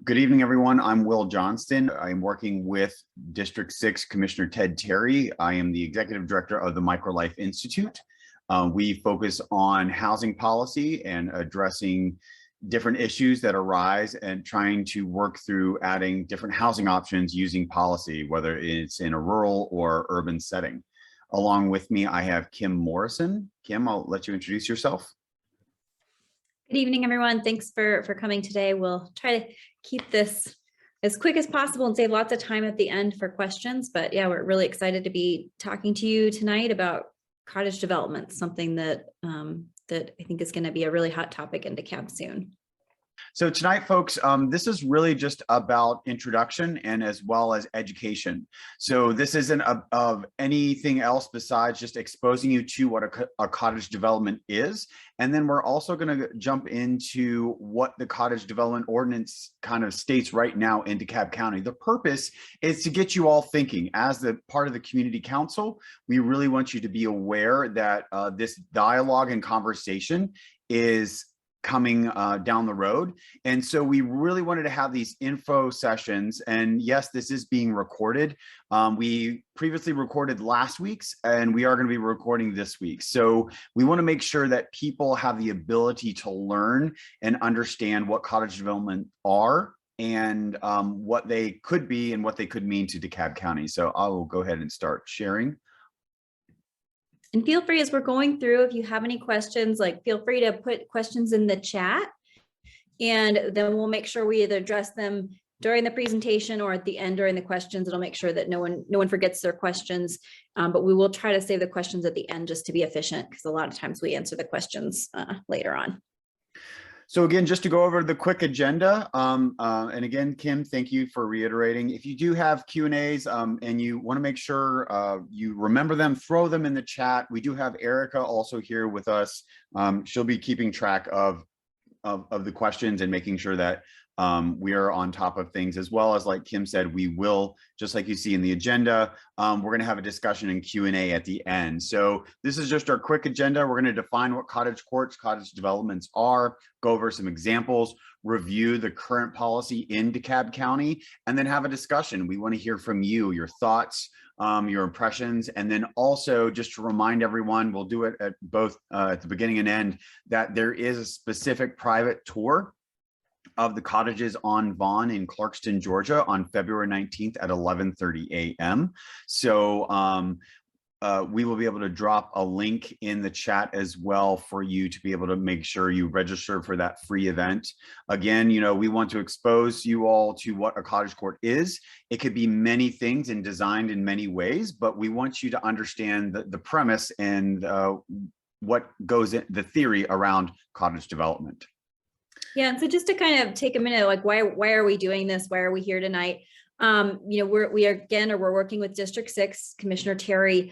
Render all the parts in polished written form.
Good evening, everyone. I'm Will Johnston. I'm working with District 6 Commissioner Ted Terry. I am the Executive Director of the MicroLife Institute. We focus on housing policy and addressing different issues that arise and trying to work through adding different housing options using policy, whether it's in a rural or urban setting. Along with me, I have Kim Morrison. Kim, I'll let you introduce yourself. Good evening, everyone. Thanks for coming today. We'll try to keep this as quick as possible and save lots of time at the end for questions. But yeah, we're really excited to be talking to you tonight about cottage development, something that that I think is going to be a really hot topic in DeKalb soon. So tonight, folks, this is really just about introduction and as well as education. So this isn't of anything else besides just exposing you to what a cottage development is. And then we're also going to jump into what the cottage development ordinance kind of states right now in DeKalb County. The purpose is to get you all thinking. As the part of the community council, we really want you to be aware that this dialogue and conversation is coming down the road. And so we really wanted to have these info sessions. And yes, this is being recorded. We previously recorded last week's, and we are going to be recording this week. So we want to make sure that people have the ability to learn and understand what cottage development are and what they could be and what they could mean to DeKalb County. So I will go ahead and start sharing. And feel free, as we're going through, if you have any questions, like feel free to put questions in the chat, and then we'll make sure we either address them during the presentation or at the end during the questions. It'll make sure that no one forgets their questions, but we will try to save the questions at the end just to be efficient, because a lot of times we answer the questions later on. So again, just to go over the quick agenda, and again, Kim, thank you for reiterating. If you do have Q&As and you want to make sure you remember them, throw them in the chat. We do have Erica also here with us. She'll be keeping track of the questions and making sure that we are on top of things, as well as, like Kim said, we will, just like you see in the agenda, we're going to have a discussion and Q&A at the end. So this is just our quick agenda. We're going to define what cottage courts, cottage developments are, go over some examples, review the current policy in DeKalb County, and then have a discussion. We want to hear from you, your thoughts, your impressions, and then also just to remind everyone, we'll do it at both at the beginning and end, that there is a specific private tour of the cottages on Vaughn in Clarkston, Georgia on February 19th at 11:30 a.m. So we will be able to drop a link in the chat as well for you to be able to make sure you register for that free event. Again, you know, we want to expose you all to what a cottage court is. It could be many things and designed in many ways, but we want you to understand the premise and what goes in the theory around cottage development. Yeah, and so just to kind of take a minute, like why are we doing this? Why are we here tonight? You know, we're working with District 6, Commissioner Terry.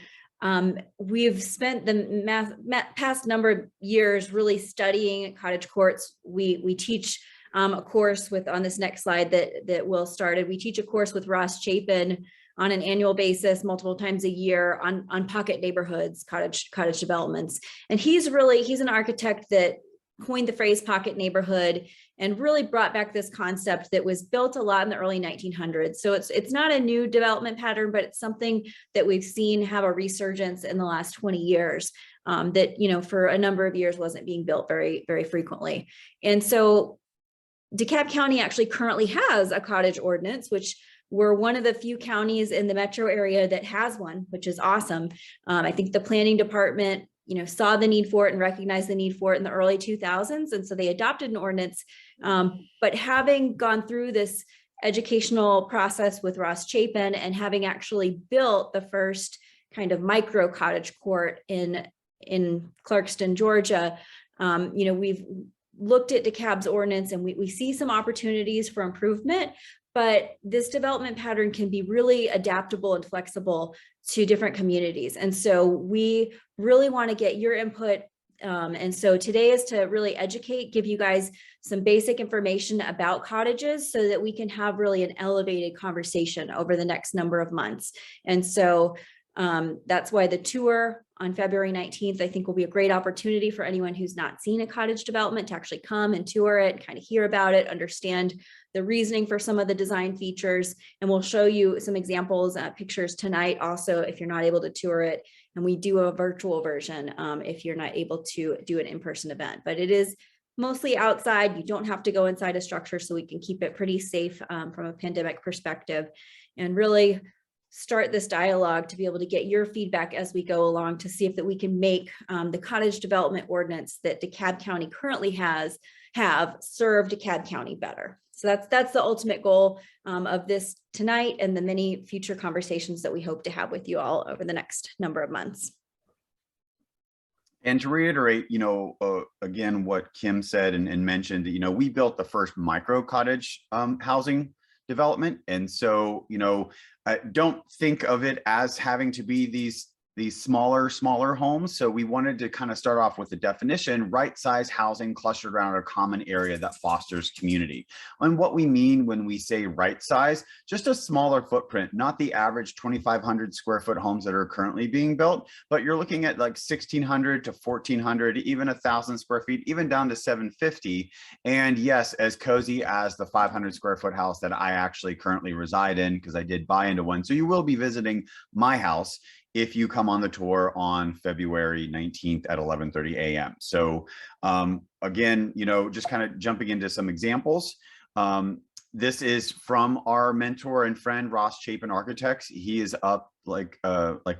We've spent the past number of years really studying cottage courts. We teach a course on this next slide that Will started. We teach a course with Ross Chapin on an annual basis, multiple times a year, on pocket neighborhoods, cottage developments. And he's an architect that coined the phrase pocket neighborhood and really brought back this concept that was built a lot in the early 1900s. So it's not a new development pattern, but it's something that we've seen have a resurgence in the last 20 years that, you know, for a number of years wasn't being built very, very frequently. And so DeKalb County actually currently has a cottage ordinance, which we're one of the few counties in the metro area that has one, which is awesome. I think the planning department, you know, saw the need for it and recognized the need for it in the early 2000s. And so they adopted an ordinance. But having gone through this educational process with Ross Chapin and having actually built the first kind of micro cottage court in Clarkston, Georgia, you know, we've looked at DeKalb's ordinance and we see some opportunities for improvement. But this development pattern can be really adaptable and flexible to different communities. And so we really want to get your input. And so today is to really educate, give you guys some basic information about cottages so that we can have really an elevated conversation over the next number of months. And so That's why the tour on February 19th, I think, will be a great opportunity for anyone who's not seen a cottage development to actually come and tour it, kind of hear about it, understand the reasoning for some of the design features. And we'll show you some examples, pictures tonight also, if you're not able to tour it. And we do a virtual version if you're not able to do an in-person event. But it is mostly outside. You don't have to go inside a structure, so we can keep it pretty safe from a pandemic perspective, and really start this dialogue to be able to get your feedback as we go along to see if that we can make the cottage development ordinance that DeKalb County currently have serve DeKalb County better. So that's the ultimate goal of this tonight, and the many future conversations that we hope to have with you all over the next number of months. And to reiterate, again, what Kim said and mentioned, we built the first micro cottage housing development. And so, don't think of it as having to be these smaller homes. So we wanted to kind of start off with the definition: right size housing clustered around a common area that fosters community. And what we mean when we say right size, just a smaller footprint, not the average 2,500 square foot homes that are currently being built, but you're looking at like 1,600 to 1,400, even 1,000 square feet, even down to 750. And yes, as cozy as the 500 square foot house that I actually currently reside in, because I did buy into one. So you will be visiting my house if you come on the tour on February 19th at 11:30 a.m. So again, just kind of jumping into some examples. This is from our mentor and friend, Ross Chapin Architects. He is up, like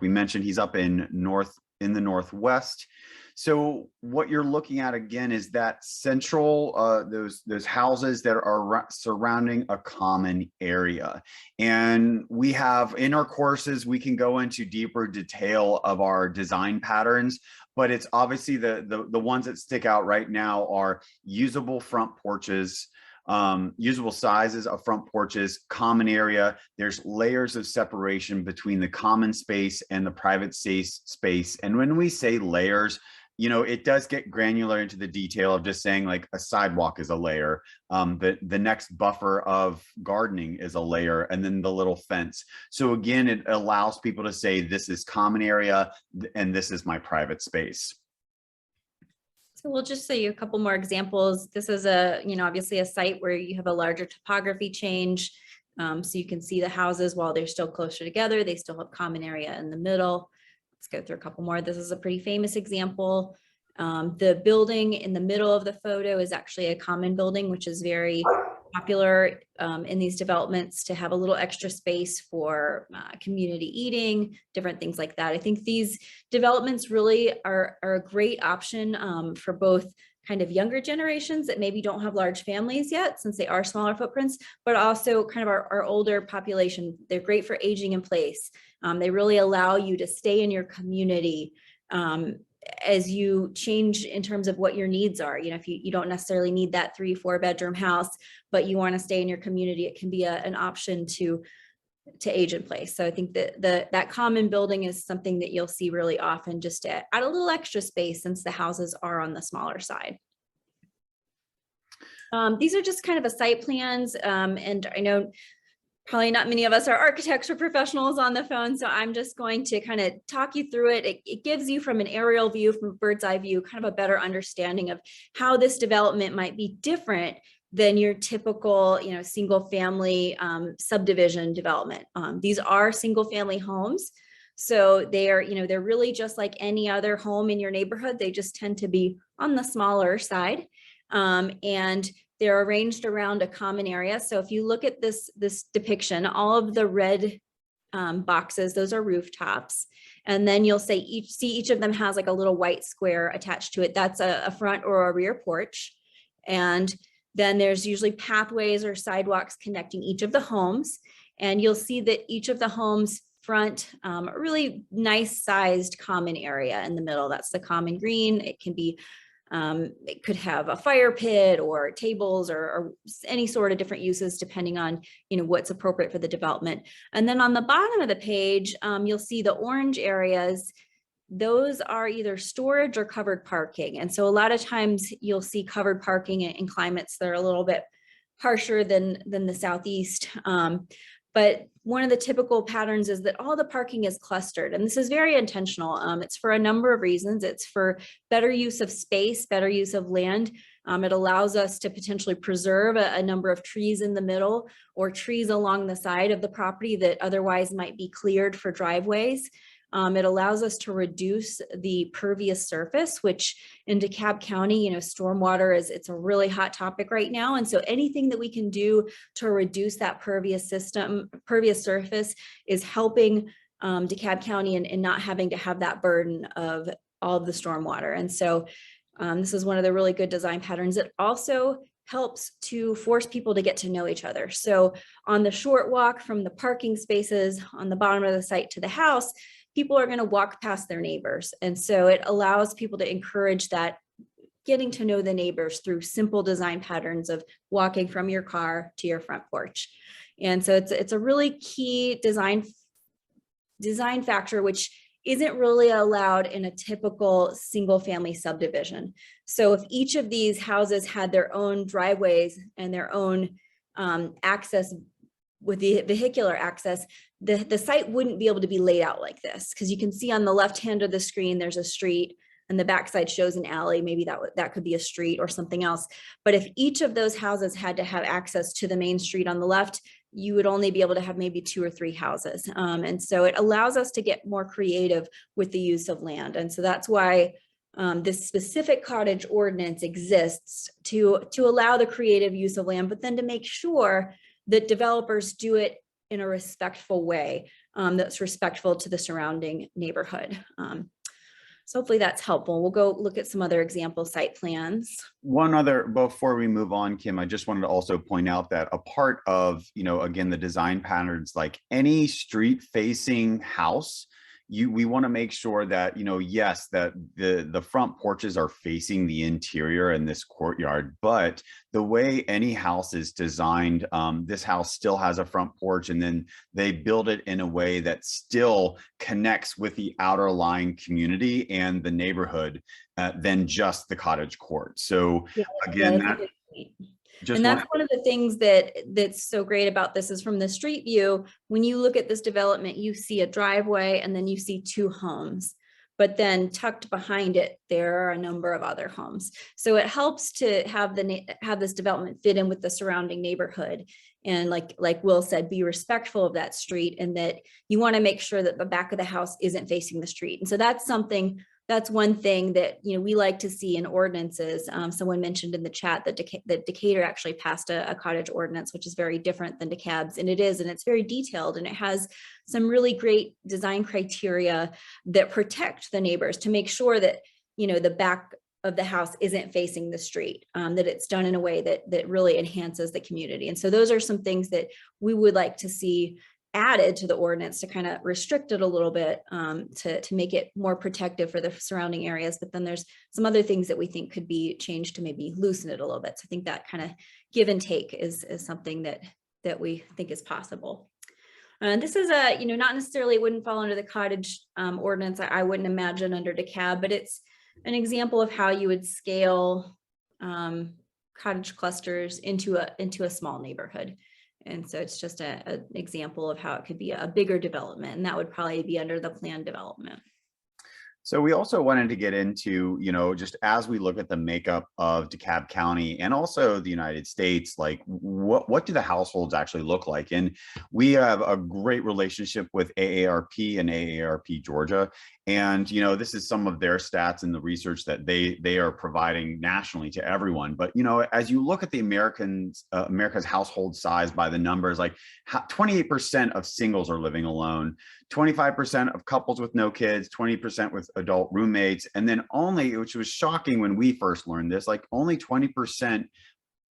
we mentioned, he's up in the Northwest. So what you're looking at again is that central, those houses that are surrounding a common area. And we have in our courses, we can go into deeper detail of our design patterns, but it's obviously the ones that stick out right now are usable front porches, usable sizes of front porches, common area. There's layers of separation between the common space and the private space. And when we say layers, it does get granular into the detail of just saying like a sidewalk is a layer. The next buffer of gardening is a layer, and then the little fence. So again, it allows people to say, this is common area and this is my private space. So we'll just show you a couple more examples. This is obviously a site where you have a larger topography change. So you can see the houses while they're still closer together, they still have common area in the middle. Let's go through a couple more. This is a pretty famous example. The building in the middle of the photo is actually a common building, which is very popular in these developments to have a little extra space for community eating, different things like that. I think these developments really are a great option for both kind of younger generations that maybe don't have large families yet, since they are smaller footprints, but also kind of our older population. They're great for aging in place. They really allow you to stay in your community as you change in terms of what your needs are. If you don't necessarily need that 3-4 bedroom house, but you want to stay in your community, it can be an option to age in place. So I think that that common building is something that you'll see really often, just to add a little extra space since the houses are on the smaller side. These are just kind of a site plans, and I know probably not many of us are architects or professionals on the phone, so I'm just going to kind of talk you through it. It gives you, from an aerial view, from a bird's eye view, kind of a better understanding of how this development might be different than your typical, single family subdivision development. These are single family homes. So they are, they're really just like any other home in your neighborhood. They just tend to be on the smaller side. And they're arranged around a common area. So if you look at this depiction, all of the red boxes, those are rooftops. And then you'll see each of them has like a little white square attached to it. That's a front or a rear porch. And then there's usually pathways or sidewalks connecting each of the homes. And you'll see that each of the homes front a really nice sized common area in the middle. That's the common green. It can be, it could have a fire pit or tables or any sort of different uses depending on, what's appropriate for the development. And then on the bottom of the page, you'll see the orange areas. Those are either storage or covered parking. And so a lot of times you'll see covered parking in climates that are a little bit harsher than the Southeast. But one of the typical patterns is that all the parking is clustered, and this is very intentional. It's for a number of reasons. It's for better use of space, better use of land. It allows us to potentially preserve a number of trees in the middle or trees along the side of the property that otherwise might be cleared for driveways. It allows us to reduce the pervious surface, which in DeKalb County, stormwater it's a really hot topic right now. And so anything that we can do to reduce that pervious surface is helping DeKalb County and not having to have that burden of all of the stormwater. And so this is one of the really good design patterns. It also helps to force people to get to know each other. So on the short walk from the parking spaces on the bottom of the site to the house, people are going to walk past their neighbors. And so it allows people to encourage that getting to know the neighbors through simple design patterns of walking from your car to your front porch. And so it's a really key design factor, which isn't really allowed in a typical single family subdivision. So if each of these houses had their own driveways and their own access with the vehicular access, the site wouldn't be able to be laid out like this, because you can see on the left hand of the screen there's a street and the backside shows an alley. Maybe that could be a street or something else. But if each of those houses had to have access to the main street on the left, you would only be able to have maybe 2 or 3 houses. And so it allows us to get more creative with the use of land. And so that's why this specific cottage ordinance exists to allow the creative use of land, but then to make sure that developers do it in a respectful way that's respectful to the surrounding neighborhood. So hopefully that's helpful. We'll go look at some other example site plans. One other, before we move on, Kim, I just wanted to also point out that a part of, again, the design patterns, like any street facing house, we want to make sure that, yes, that the front porches are facing the interior in this courtyard, but the way any house is designed, this house still has a front porch, and then they build it in a way that still connects with the outer lying community and the neighborhood than just the cottage court. So again, and that's one of the things that's so great about this is from the street view, when you look at this development, you see a driveway and then you see 2 homes, but then tucked behind it, there are a number of other homes. So it helps to have this development fit in with the surrounding neighborhood. And like Will said, be respectful of that street, and that you want to make sure that the back of the house isn't facing the street. And so that's one thing that we like to see in ordinances. Someone mentioned in the chat that Decatur actually passed a cottage ordinance, which is very different than DeKalb's, and it's very detailed, and it has some really great design criteria that protect the neighbors to make sure that the back of the house isn't facing the street, that it's done in a way that really enhances the community. And so those are some things that we would like to see added to the ordinance to kind of restrict it a little bit, to make it more protective for the surrounding areas. But then there's some other things that we think could be changed to maybe loosen it a little bit. So I think that kind of give and take is something that we think is possible. This is not necessarily, it wouldn't fall under the cottage ordinance. I wouldn't imagine under DeKalb, but it's an example of how you would scale cottage clusters into a small neighborhood. And so it's just an example of how it could be a bigger development, and that would probably be under the planned development. So we also wanted to get into, just as we look at the makeup of DeKalb County and also the United States, like what do the households actually look like? And we have a great relationship with AARP and AARP Georgia. And, this is some of their stats and the research that they are providing nationally to everyone. But, as you look at the America's household size by the numbers, like 28% of singles are living alone, 25% of couples with no kids, 20% with adult roommates. And then only, which was shocking when we first learned this, like only 20%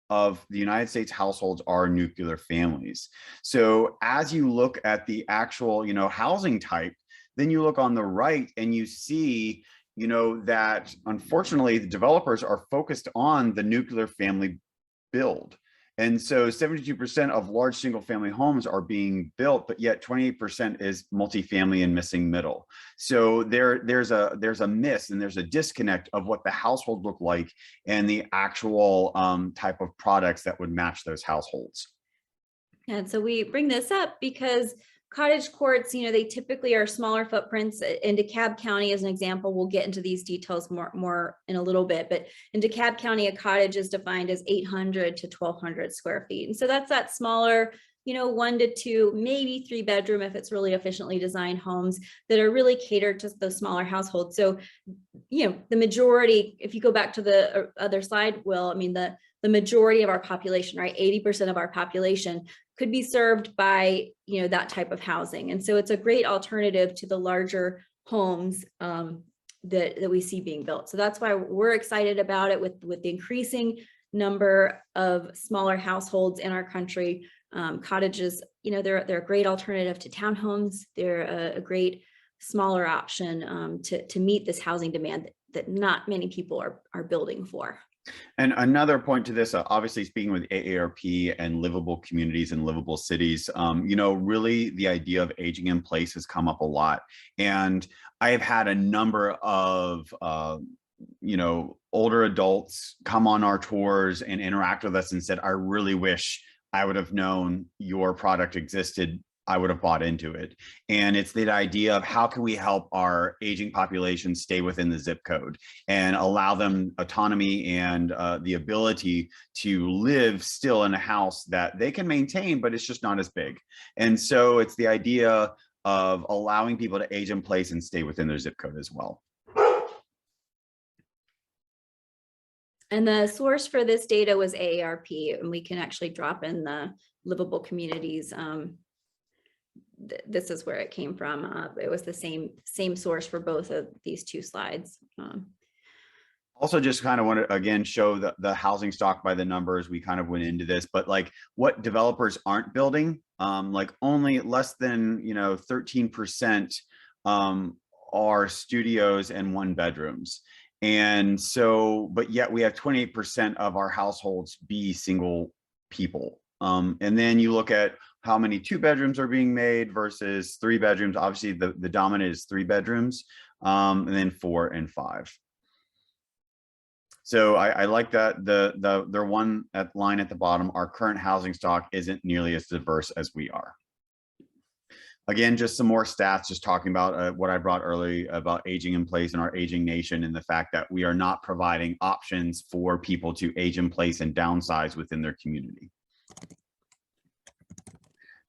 of the United States households are nuclear families. So as you look at the actual, housing type, then you look on the right and you see, that unfortunately the developers are focused on the nuclear family build. And so 72% of large single family homes are being built, but yet 28% is multifamily and missing middle. So there's a miss and there's a disconnect of what the household look like and the actual type of products that would match those households. And so we bring this up because cottage courts, they typically are smaller footprints. In DeKalb County, as an example, we'll get into these details more in a little bit, but in DeKalb County, a cottage is defined as 800 to 1200 square feet. And so that's that smaller, 1 to 2, maybe 3 bedroom, if it's really efficiently designed homes that are really catered to those smaller households. So, the majority, if you go back to the other slide, Will, I mean, the majority of our population, right, 80% of our population could be served by, that type of housing. And so it's a great alternative to the larger homes that we see being built. So that's why we're excited about it with the increasing number of smaller households in our country. Cottages, they're a great alternative to townhomes. They're a great smaller option to meet this housing demand that not many people are building for. And another point to this, obviously speaking with AARP and livable communities and livable cities, really the idea of aging in place has come up a lot. And I have had a number of, older adults come on our tours and interact with us and said, I really wish I would have known your product existed. I would have bought into it. And it's the idea of how can we help our aging population stay within the zip code and allow them autonomy and the ability to live still in a house that they can maintain, but it's just not as big. And so it's the idea of allowing people to age in place and stay within their zip code as well. And the source for this data was AARP, and we can actually drop in the livable communities. This is where it came from. It was the same source for both of these two slides. Also, just kind of want to again show the housing stock by the numbers. We kind of went into this, but like what developers aren't building, like only less than 13% are studios and 1 bedrooms. And so, but yet we have 28% of our households be single people. And then you look at how many 2 bedrooms are being made versus 3 bedrooms. Obviously, the dominant is 3 bedrooms, and then 4 and 5. So I like that the one line at the bottom, our current housing stock isn't nearly as diverse as we are. Again, just some more stats, just talking about what I brought earlier about aging in place in our aging nation and the fact that we are not providing options for people to age in place and downsize within their community.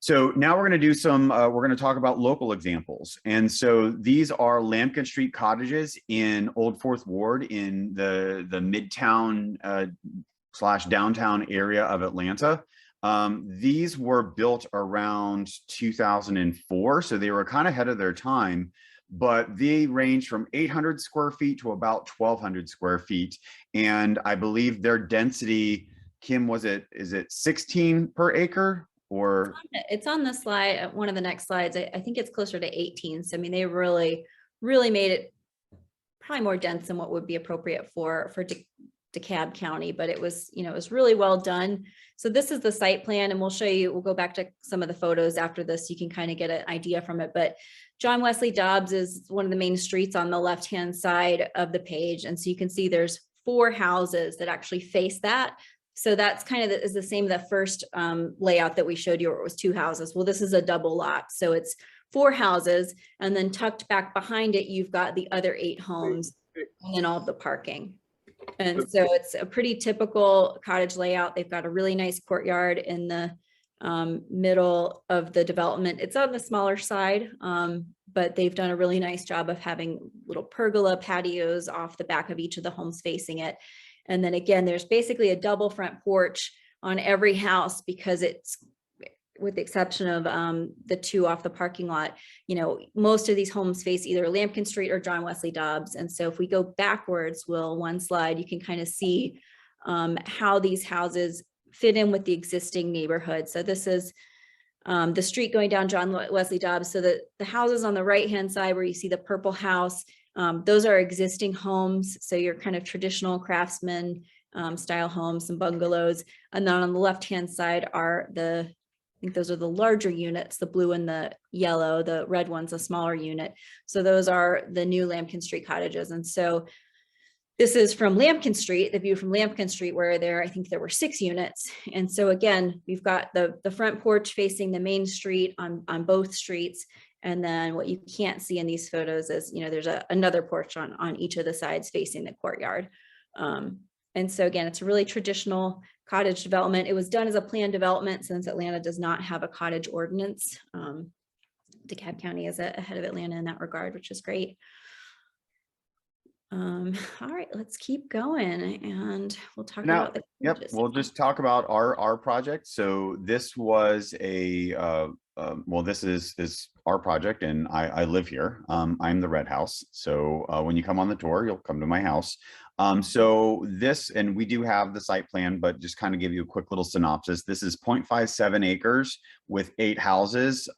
So now we're going to do some, we're going to talk about local examples. And so these are Lambkin Street cottages in Old Fourth Ward in the Midtown / downtown area of Atlanta. These were built around 2004, so they were kind of ahead of their time, but they range from 800 square feet to about 1,200 square feet. And I believe their density, Kim, is it 16 per acre? Or it's on the slide, one of the next slides. I think it's closer to 18. So I mean, they really made it probably more dense than what would be appropriate for DeKalb County, but it was, it was really well done. So this is the site plan, and we'll show you, we'll go back to some of the photos after this. You can kind of get an idea from it, but John Wesley Dobbs is one of the main streets on the left-hand side of the page. And so you can see there's 4 houses that actually face that. So that's kind of is the same, the first layout that we showed you, where it was 2 houses. Well, this is a double lot. So it's 4 houses, and then tucked back behind it, you've got the other 8 homes and then all of the parking. And so it's a pretty typical cottage layout. They've got a really nice courtyard in the middle of the development. It's on the smaller side, but they've done a really nice job of having little pergola patios off the back of each of the homes facing it. And then again, there's basically a double front porch on every house, because it's, with the exception of the 2 off the parking lot, most of these homes face either Lambkin Street or John Wesley Dobbs. And so if we go backwards, Will, one slide, you can kind of see how these houses fit in with the existing neighborhood. So this is the street going down John Wesley Dobbs. So the houses on the right-hand side where you see the purple house, those are existing homes. So your kind of traditional craftsman style homes, some bungalows. And then on the left-hand side are I think those are the larger units, the blue and the yellow. The red one's a smaller unit. So those are the new Lambkin Street cottages. And so This is from Lampkin Street, the view from Lampkin Street, where I think there were 6 units. And so again, we've got the front porch facing the main street on both streets. And then what you can't see in these photos is, there's another porch on each of the sides facing the courtyard. And so again, it's a really traditional cottage development. It was done as a planned development since Atlanta does not have a cottage ordinance. DeKalb County is ahead of Atlanta in that regard, which is great. All right, let's keep going and we'll talk about the cottages. We'll just talk about our project. So this was this is our project, and I live here. I'm the red house. So when you come on the tour, you'll come to my house. So this, and we do have the site plan, but just kind of give you a quick little synopsis. This is 0.57 acres with 8 houses.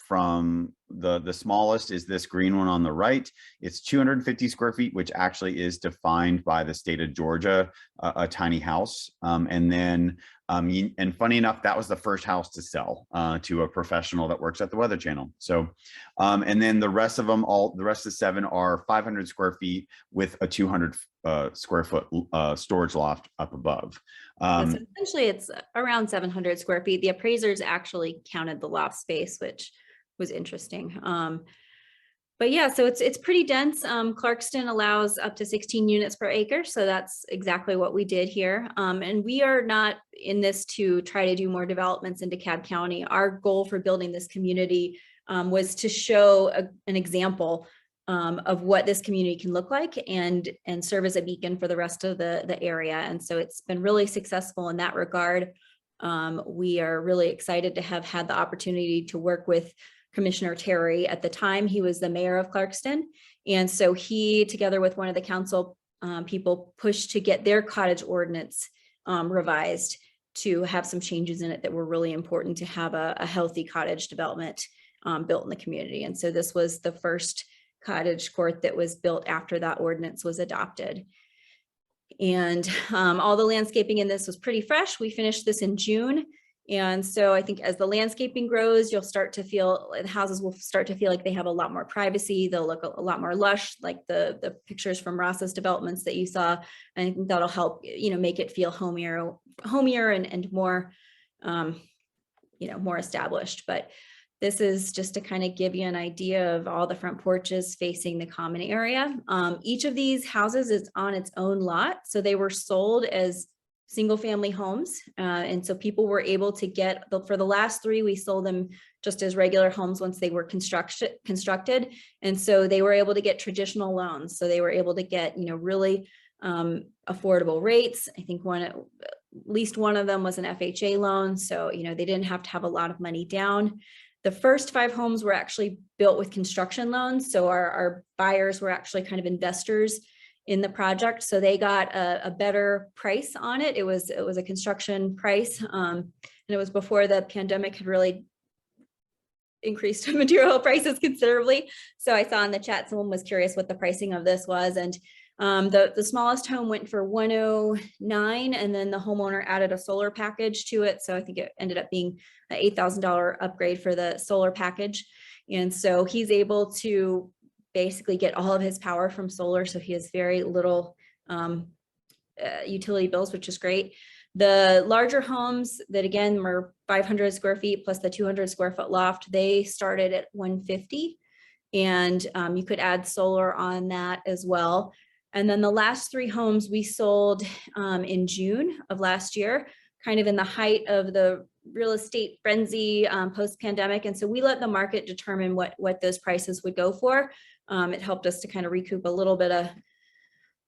From the smallest is this green one on the right. It's 250 square feet, which actually is defined by the state of Georgia, a tiny house. And then, and funny enough, that was the first house to sell to a professional that works at the Weather Channel. So, and then the rest of them, the rest of the 7 are 500 square feet with a 200 square foot storage loft up above. So essentially it's around 700 square feet. The appraisers actually counted the loft space, which was interesting. But yeah, so it's pretty dense. Clarkston allows up to 16 units per acre. So that's exactly what we did here. And we are not in this to try to do more developments in DeKalb County. Our goal for building this community was to show an example of what this community can look like and serve as a beacon for the rest of the area. And so it's been really successful in that regard. We are really excited to have had the opportunity to work with Commissioner Terry. At the time, he was the mayor of Clarkston. And so he, together with one of the council people, pushed to get their cottage ordinance revised to have some changes in it that were really important to have a healthy cottage development built in the community. And so this was the first cottage court that was built after that ordinance was adopted. And all the landscaping in this was pretty fresh. We finished this in June. And so I think as the landscaping grows, you'll start to feel, the houses will start to feel like they have a lot more privacy. They'll look a lot more lush, like the pictures from Ross's developments that you saw. And I think that'll help, make it feel homier and more, more established. But this is just to kind of give you an idea of all the front porches facing the common area. Each of these houses is on its own lot. So they were sold as single family homes. And so people were able to get, for the last 3, we sold them just as regular homes once they were constructed. And so they were able to get traditional loans. So they were able to get, really affordable rates. I think at least one of them was an FHA loan. So, they didn't have to have a lot of money down. The first 5 homes were actually built with construction loans. So our buyers were actually kind of investors in the project. So they got a better price on it. It was a construction price. And it was before the pandemic had really increased material prices considerably. So I saw in the chat, someone was curious what the pricing of this was. And the smallest home went for $109,000, and then the homeowner added a solar package to it. So I think it ended up being an $8,000 upgrade for the solar package. And so he's able to basically get all of his power from solar. So he has very little utility bills, which is great. The larger homes that again were 500 square feet plus the 200 square foot loft, they started at $150,000, and you could add solar on that as well. And then the last 3 homes we sold in June of last year, kind of in the height of the real estate frenzy post-pandemic. And so we let the market determine what those prices would go for. It helped us to kind of recoup a little bit of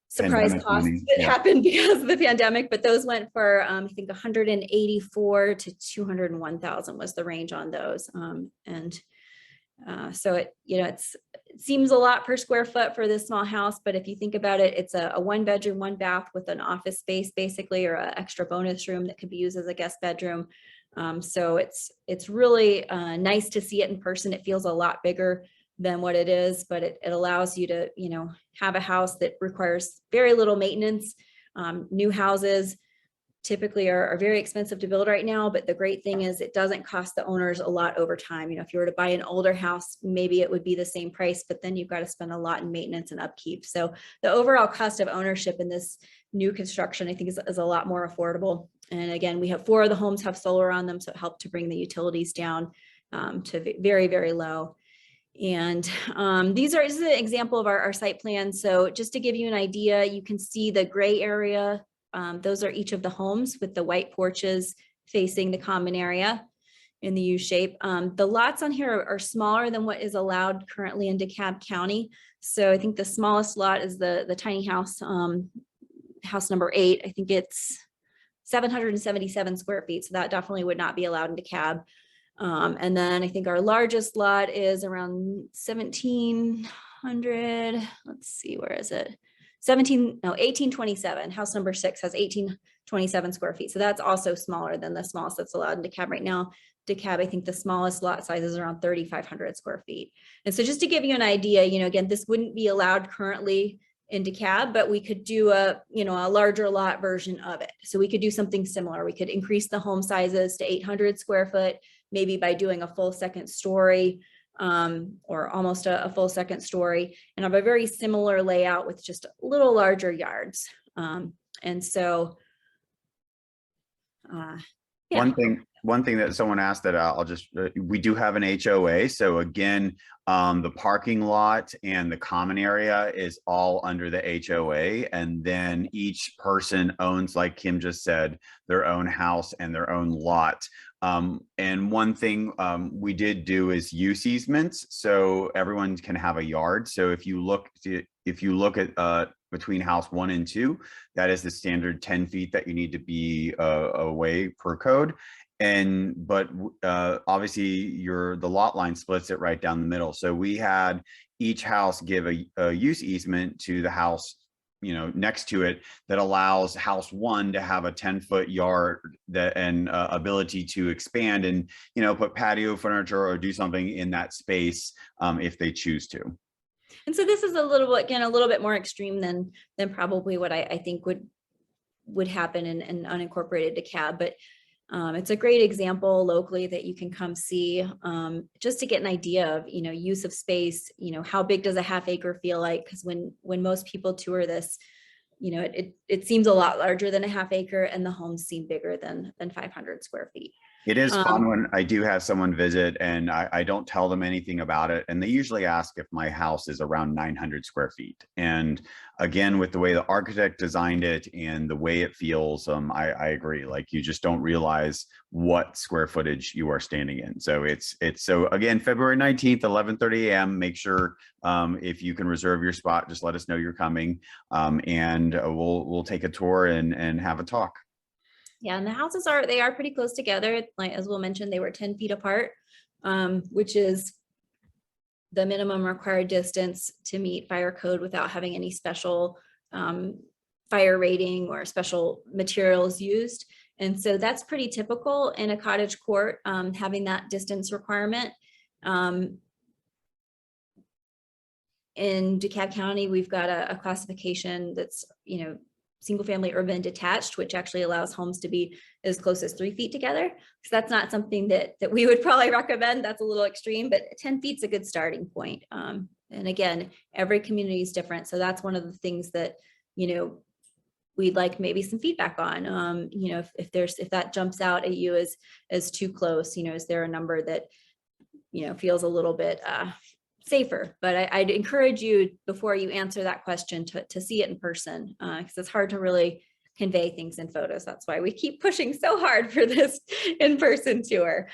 surprise costs that happened because of the pandemic, but those went for I think 184 to 201,000 was the range on those. So it seems a lot per square foot for this small house, but if you think about it, it's a 1-bedroom, 1-bath with an office space basically, or an extra bonus room that could be used as a guest bedroom. So it's really nice to see it in person. It feels a lot bigger than what it is, but it allows you to, have a house that requires very little maintenance. New houses typically are very expensive to build right now, but the great thing is it doesn't cost the owners a lot over time. You know, if you were to buy an older house, maybe it would be the same price, but then you've got to spend a lot in maintenance and upkeep. So the overall cost of ownership in this new construction, I think is a lot more affordable. And again, we have 4 of the homes have solar on them, so it helped to bring the utilities down to very, very low. And this is an example of our site plan. So just to give you an idea, you can see the gray area. Those are each of the homes with the white porches facing the common area in the U shape. The lots on here are smaller than what is allowed currently in DeKalb County. So I think the smallest lot is the tiny house, house number 8. I think it's 777 square feet. So that definitely would not be allowed in DeKalb. And then I think our largest lot is around 1,700. Let's see, where is it? 1827. House number 6 has 1827 square feet. So that's also smaller than the smallest that's allowed in DeKalb right now. DeKalb, I think the smallest lot size is around 3,500 square feet. And so just to give you an idea, you know, again, this wouldn't be allowed currently in DeKalb, but we could do a larger lot version of it. So we could do something similar. We could increase the home sizes to 800 square foot, maybe by doing a full second story, or almost a full second story, and have a very similar layout with just a little larger yards. And so, yeah. One thing that someone asked that I'll just, we do have an HOA. So again, the parking lot and the common area is all under the HOA. And then each person owns, like Kim just said, their own house and their own lot. And one thing we did do is use easements, so everyone can have a yard. So if you look at between house 1 and 2, that is the standard 10 feet that you need to be away per code. But obviously the lot line splits it right down the middle. So we had each house give a use easement to the house, you know, next to it, that allows house 1 to have a 10-foot yard and ability to expand and, you know, put patio furniture or do something in that space if they choose to. And so this is a little bit more extreme than probably what I think would happen in unincorporated DeKalb, but it's a great example locally that you can come see, just to get an idea of, you know, use of space, you know, how big does a half acre feel like? Because when most people tour this, you know, it seems a lot larger than a half acre, and the homes seem bigger than 500 square feet. It is fun when I do have someone visit and I don't tell them anything about it. And they usually ask if my house is around 900 square feet. And again, with the way the architect designed it and the way it feels, I agree. Like, you just don't realize what square footage you are standing in. So so again, February 19th, 11:30 a.m. Make sure if you can reserve your spot, just let us know you're coming, and we'll take a tour and have a talk. Yeah, and the houses are pretty close together. Like, as Will mentioned, they were 10 feet apart, which is the minimum required distance to meet fire code without having any special fire rating or special materials used. And so that's pretty typical in a cottage court, having that distance requirement. In DeKalb County, we've got a classification that's, you know, single family urban detached, which actually allows homes to be as close as 3 feet together. So that's not something that we would probably recommend. That's a little extreme, but 10 feet is a good starting point. And again, every community is different. So that's one of the things that, you know, we'd like maybe some feedback on. You know, if that jumps out at you as too close, you know, is there a number that, you know, feels a little bit safer? But I'd encourage you, before you answer that question, to see it in person, because it's hard to really convey things in photos. That's why we keep pushing so hard for this in-person tour.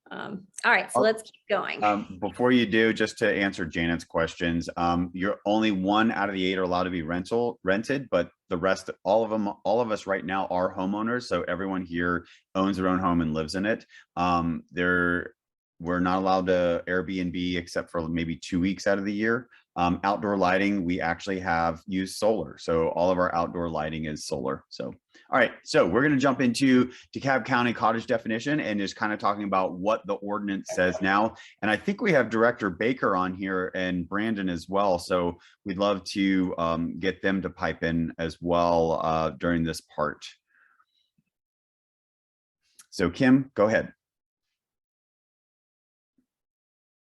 All right, so let's keep going. Before you do, just to answer Janet's questions, you're only 1 out of the 8 are allowed to be rented, but the rest, all of us right now are homeowners. So everyone here owns their own home and lives in it. We're not allowed to Airbnb except for maybe 2 weeks out of the year. Outdoor lighting, we actually have used solar. So all of our outdoor lighting is solar. So, all right, so we're going to jump into DeKalb County cottage definition and just kind of talking about what the ordinance says now. And I think we have Director Baker on here and Brandon as well. So we'd love to get them to pipe in as well during this part. So Kim, go ahead.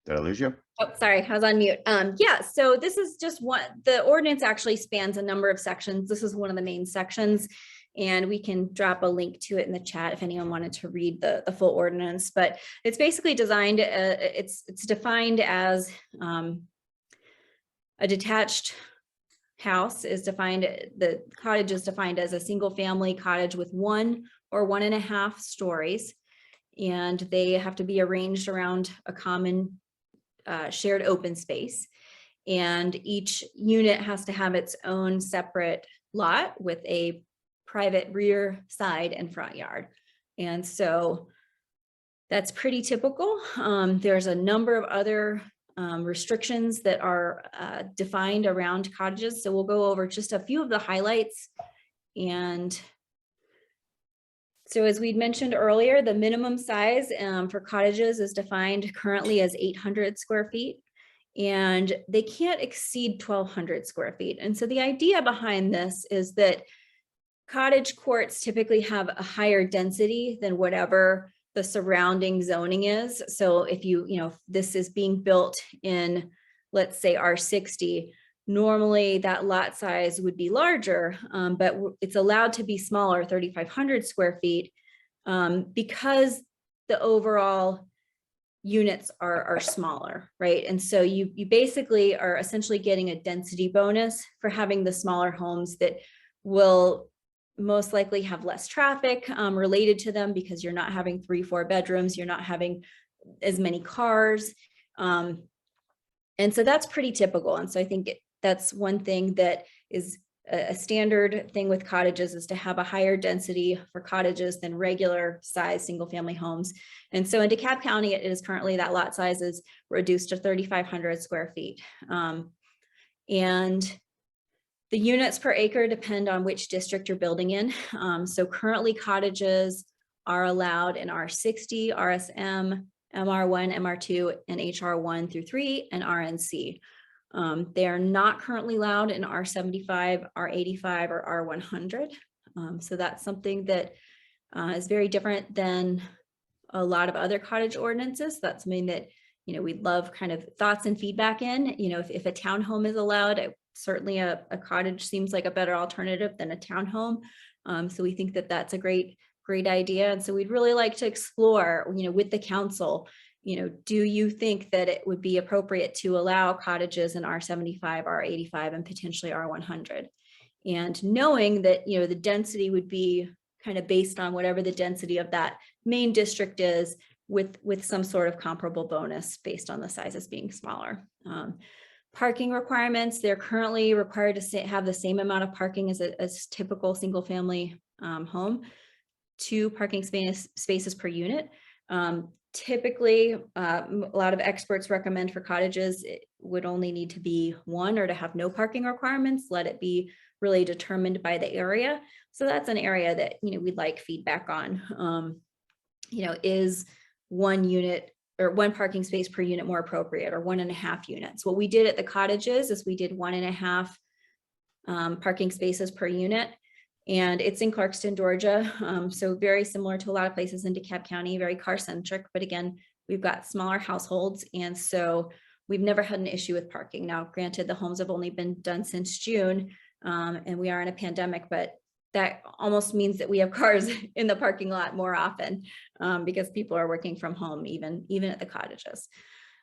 Did I lose you? Oh, sorry, I was on mute. Yeah, so this is just one, the ordinance actually spans a number of sections. This is one of the main sections, and we can drop a link to it in the chat if anyone wanted to read the full ordinance. But it's basically designed, it's defined as a detached house is defined, the cottage is defined as a single family cottage with 1 or 1.5 stories, and they have to be arranged around a common shared open space. And each unit has to have its own separate lot with a private rear, side, and front yard. And so that's pretty typical. There's a number of other restrictions that are defined around cottages. So we'll go over just a few of the highlights. And so as we'd mentioned earlier, the minimum size for cottages is defined currently as 800 square feet, and they can't exceed 1,200 square feet. And so the idea behind this is that cottage courts typically have a higher density than whatever the surrounding zoning is. So if this is being built in, let's say R60, normally that lot size would be larger, but it's allowed to be smaller, 3,500 square feet, because the overall units are smaller, right? And so you basically are essentially getting a density bonus for having the smaller homes that will most likely have less traffic related to them, because you're not having 3-4 bedrooms, you're not having as many cars. And so that's pretty typical. And so I think that's one thing that is a standard thing with cottages, is to have a higher density for cottages than regular size single family homes. And so in DeKalb County, it is currently, that lot size is reduced to 3,500 square feet. And the units per acre depend on which district you're building in. So currently cottages are allowed in R60, RSM, MR1, MR2, and HR1 through 3, and RNC. They are not currently allowed in R75, R85, or R100. So that's something that is very different than a lot of other cottage ordinances. That's something that, we'd love kind of thoughts and feedback in. If a townhome is allowed, certainly a cottage seems like a better alternative than a townhome. So we think that that's a great idea. And so we'd really like to explore, with the council, do you think that it would be appropriate to allow cottages in R75, R85, and potentially R100? And knowing that, the density would be kind of based on whatever the density of that main district is, with some sort of comparable bonus based on the sizes being smaller. Parking requirements, they're currently required to have the same amount of parking as a typical single family home, 2 parking spaces per unit. Typically, a lot of experts recommend for cottages, it would only need to be 1, or to have no parking requirements, let it be really determined by the area. So that's an area that, we'd like feedback on. Is 1 unit or 1 parking space per unit more appropriate, or 1.5 units? What we did at the cottages is we did 1.5 parking spaces per unit. And it's in Clarkston, Georgia. So very similar to a lot of places in DeKalb County, very car centric, but again, we've got smaller households. And so we've never had an issue with parking. Now, granted, the homes have only been done since June, and we are in a pandemic, but that almost means that we have cars in the parking lot more often, because people are working from home, even at the cottages.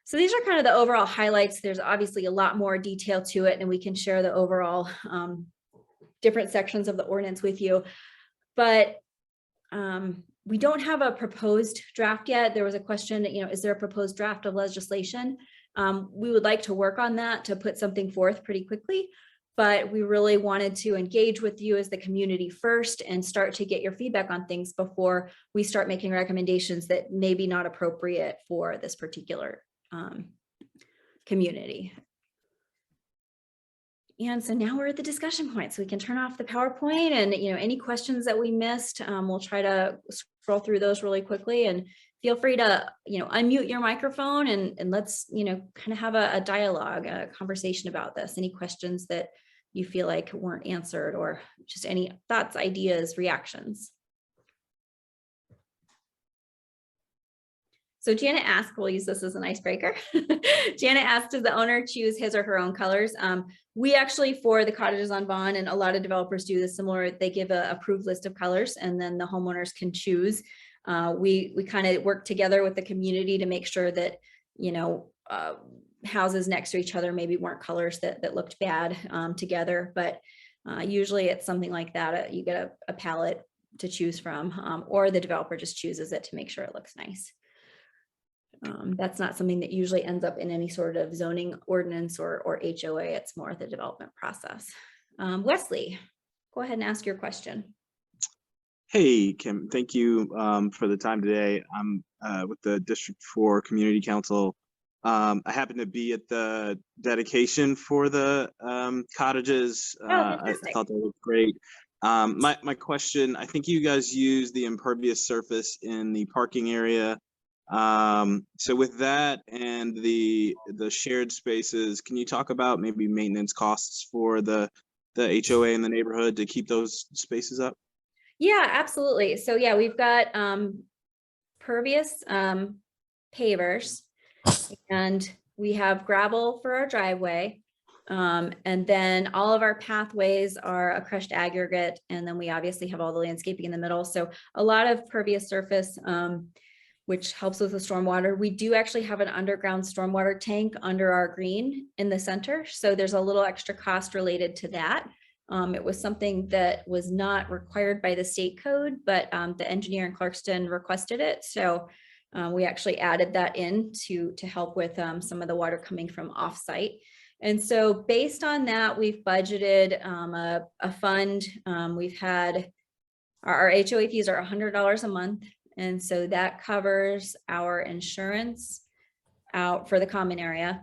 So these are kind of the overall highlights. There's obviously a lot more detail to it, and we can share the overall different sections of the ordinance with you, but we don't have a proposed draft yet. There was a question, is there a proposed draft of legislation? We would like to work on that to put something forth pretty quickly, but we really wanted to engage with you as the community first and start to get your feedback on things before we start making recommendations that may be not appropriate for this particular community. And so now we're at the discussion point, so we can turn off the PowerPoint, and any questions that we missed, we'll try to scroll through those really quickly, and feel free to unmute your microphone and let's kind of have a dialogue, a conversation about this. Any questions that you feel like weren't answered, or just any thoughts, ideas, reactions. So Janet asked, we'll use this as an icebreaker. Janet asked, does the owner choose his or her own colors? We actually, for the cottages on Vaughn, and a lot of developers do this similar, they give a approved list of colors and then the homeowners can choose. We kind of work together with the community to make sure that, you know, houses next to each other maybe weren't colors that looked bad together, but usually it's something like that. You get a palette to choose from, or the developer just chooses it to make sure it looks nice. That's not something that usually ends up in any sort of zoning ordinance or HOA. It's more the development process. Wesley, go ahead and ask your question. Hey, Kim, thank you for the time today. I'm with the District 4 Community Council. I happen to be at the dedication for the cottages. I thought that was great. My question, I think you guys use the impervious surface in the parking area. So with that and the shared spaces, can you talk about maybe maintenance costs for the HOA in the neighborhood to keep those spaces up? Yeah, absolutely. So yeah, we've got pervious pavers, and we have gravel for our driveway. And then all of our pathways are a crushed aggregate. And then we obviously have all the landscaping in the middle. So a lot of pervious surface, which helps with the stormwater. We do actually have an underground stormwater tank under our green in the center. So there's a little extra cost related to that. It was something that was not required by the state code, but the engineer in Clarkston requested it. So we actually added that in to help with some of the water coming from offsite. And so based on that, we've budgeted a fund. We've had our HOA fees are $100 a month. And so that covers our insurance out for the common area,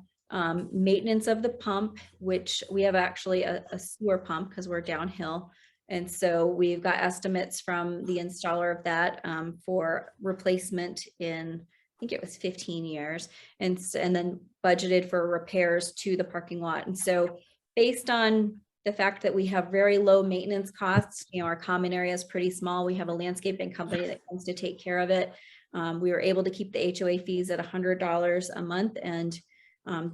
maintenance of the pump, which we have actually a sewer pump because we're downhill. And so we've got estimates from the installer of that for replacement in, I think it was 15 years, and then budgeted for repairs to the parking lot. And so based on the fact that we have very low maintenance costs, you know, our common area is pretty small. We have a landscaping company that comes to take care of it. We were able to keep the HOA fees at $100 a month, and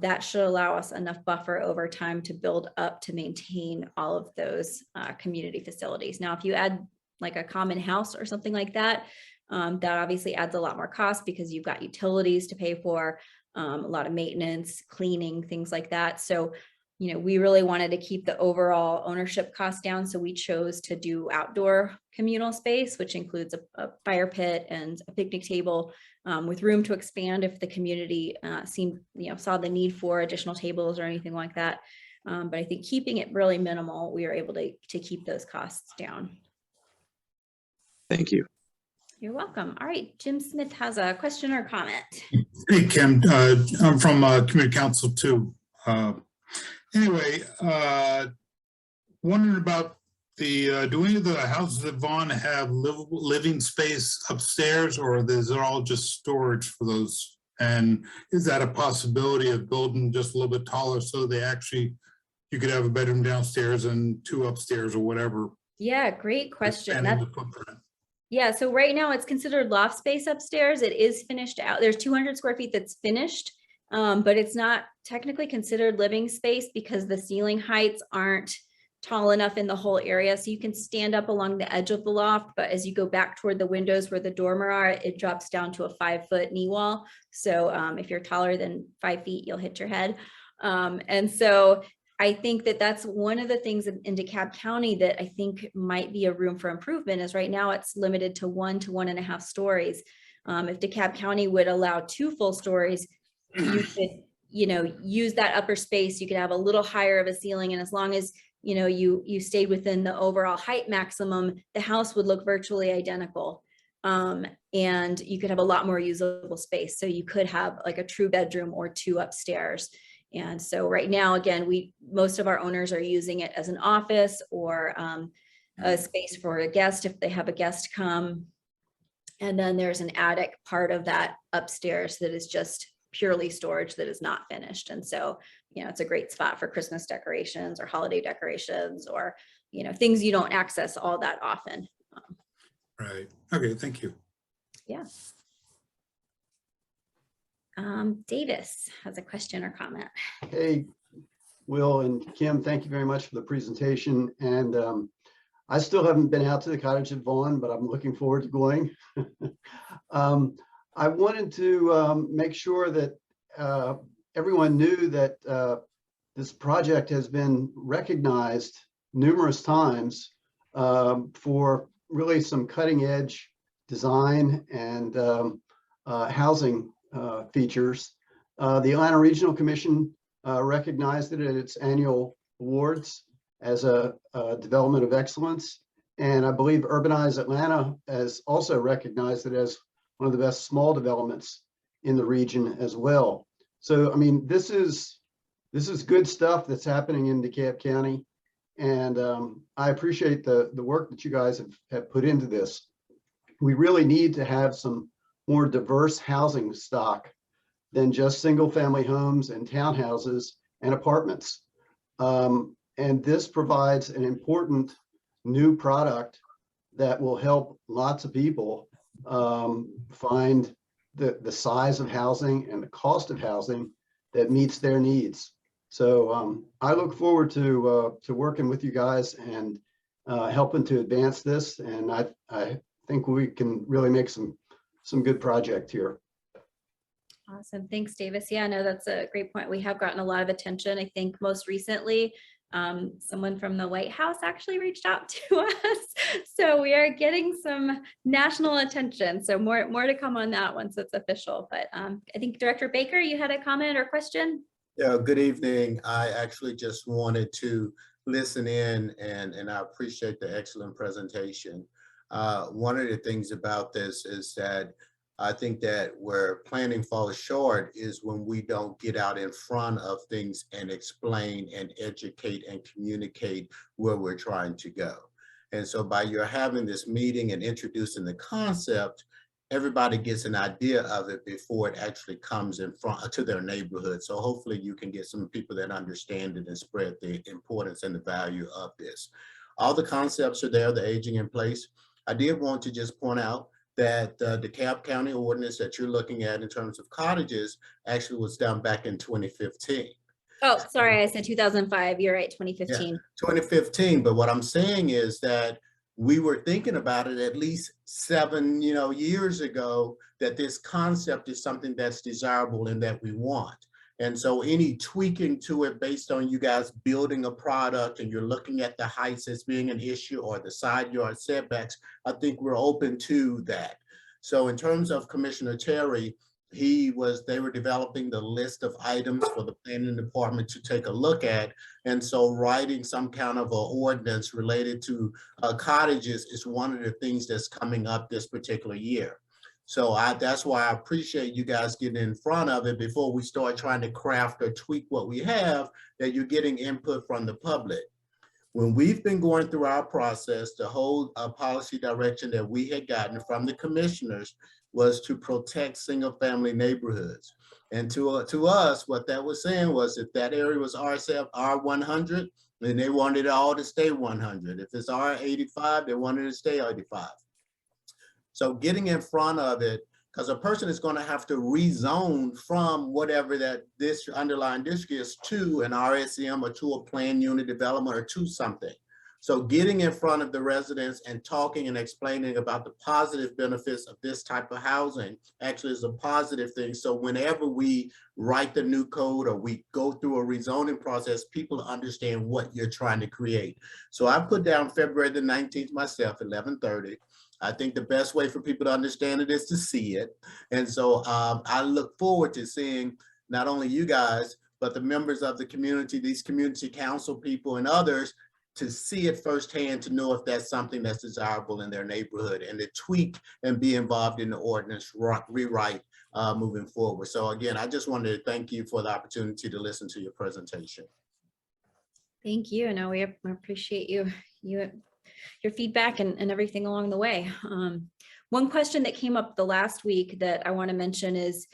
that should allow us enough buffer over time to build up to maintain all of those community facilities. Now, if you add like a common house or something like that, that obviously adds a lot more cost because you've got utilities to pay for, a lot of maintenance, cleaning, things like that. So, you know, we really wanted to keep the overall ownership cost down. So we chose to do outdoor communal space, which includes a fire pit and a picnic table with room to expand if the community saw the need for additional tables or anything like that. But I think keeping it really minimal, we were able to keep those costs down. Thank you. You're welcome. All right, Jim Smith has a question or comment. Hey, Kim, I'm from Community Council too. Anyway, wondering about do any of the houses at Vaughn have living space upstairs, or is it all just storage for those? And is that a possibility of building just a little bit taller so they actually, you could have a bedroom downstairs and two upstairs or whatever? Yeah, great question. Yeah, so right now it's considered loft space upstairs. It is finished out. There's 200 square feet that's finished. But it's not technically considered living space because the ceiling heights aren't tall enough in the whole area. So you can stand up along the edge of the loft, but as you go back toward the windows where the dormer are, it drops down to a 5-foot knee wall. So if you're taller than 5 feet, you'll hit your head. And so I think that that's one of the things in DeKalb County that I think might be a room for improvement is right now it's limited to 1 to 1.5 stories. If DeKalb County would allow 2 full stories, you could, use that upper space. You could have a little higher of a ceiling, and as long as you stayed within the overall height maximum, the house would look virtually identical, and you could have a lot more usable space. So you could have like a true bedroom or 2 upstairs. And so right now, again, most of our owners are using it as an office or a space for a guest if they have a guest come. And then there's an attic part of that upstairs that is just purely storage that is not finished. And so, it's a great spot for Christmas decorations or holiday decorations or, things you don't access all that often. Right. Okay. Thank you. Yeah. Davis has a question or comment. Hey, Will and Kim, thank you very much for the presentation. And I still haven't been out to the cottage at Vaughn, but I'm looking forward to going. I wanted to make sure that everyone knew that this project has been recognized numerous times for really some cutting edge design and housing features. The Atlanta Regional Commission recognized it at its annual awards as a development of excellence. And I believe Urbanize Atlanta has also recognized it as one of the best small developments in the region as well. So, I mean, this is good stuff that's happening in DeKalb County. And I appreciate the work that you guys have put into this. We really need to have some more diverse housing stock than just single family homes and townhouses and apartments. And this provides an important new product that will help lots of people find the size of housing and the cost of housing that meets their needs. So I look forward to working with you guys and helping to advance this. And I think we can really make some good project here. Awesome. Thanks, Davis. Yeah, no, that's a great point. We have gotten a lot of attention. I think most recently, someone from the White House actually reached out to us. So we are getting some national attention. So more to come on that once it's official. But I think Director Baker, you had a comment or question? Yeah, good evening. I actually just wanted to listen in and I appreciate the excellent presentation. One of the things about this is that I think that where planning falls short is when we don't get out in front of things and explain and educate and communicate where we're trying to go. And so by your having this meeting and introducing the concept, everybody gets an idea of it before it actually comes in front to their neighborhood. So hopefully you can get some people that understand it and spread the importance and the value of this. All the concepts are there, the aging in place. I did want to just point out that the DeKalb County ordinance that you're looking at in terms of cottages actually was done back in 2015. Oh, sorry, I said 2005. You're right, 2015. Yeah, 2015. But what I'm saying is that we were thinking about it at least 7 years ago, that this concept is something that's desirable and that we want. And so any tweaking to it based on you guys building a product and you're looking at the heights as being an issue or the side yard setbacks, I think we're open to that. So in terms of Commissioner Terry, they were developing the list of items for the planning department to take a look at. And so writing some kind of an ordinance related to cottages is one of the things that's coming up this particular year. So that's why I appreciate you guys getting in front of it before we start trying to craft or tweak what we have, that you're getting input from the public. When we've been going through our process, the whole policy direction that we had gotten from the commissioners was to protect single family neighborhoods. And to us, what that was saying was if that area was R100, then they wanted it all to stay 100. If it's R85, they wanted it to stay 85. So getting in front of it, because a person is going to have to rezone from whatever that this underlying district is to an RSM or to a planned unit development or to something. So getting in front of the residents and talking and explaining about the positive benefits of this type of housing actually is a positive thing. So whenever we write the new code or we go through a rezoning process, people understand what you're trying to create. So I put down February the 19th myself, 11:30. I think the best way for people to understand it is to see it. And so I look forward to seeing not only you guys, but the members of the community, these community council people and others, to see it firsthand, to know if that's something that's desirable in their neighborhood and to tweak and be involved in the ordinance rewrite moving forward. So again, I just wanted to thank you for the opportunity to listen to your presentation. Thank you. No, we appreciate your feedback and everything along the way. One question that came up the last week that I want to mention is,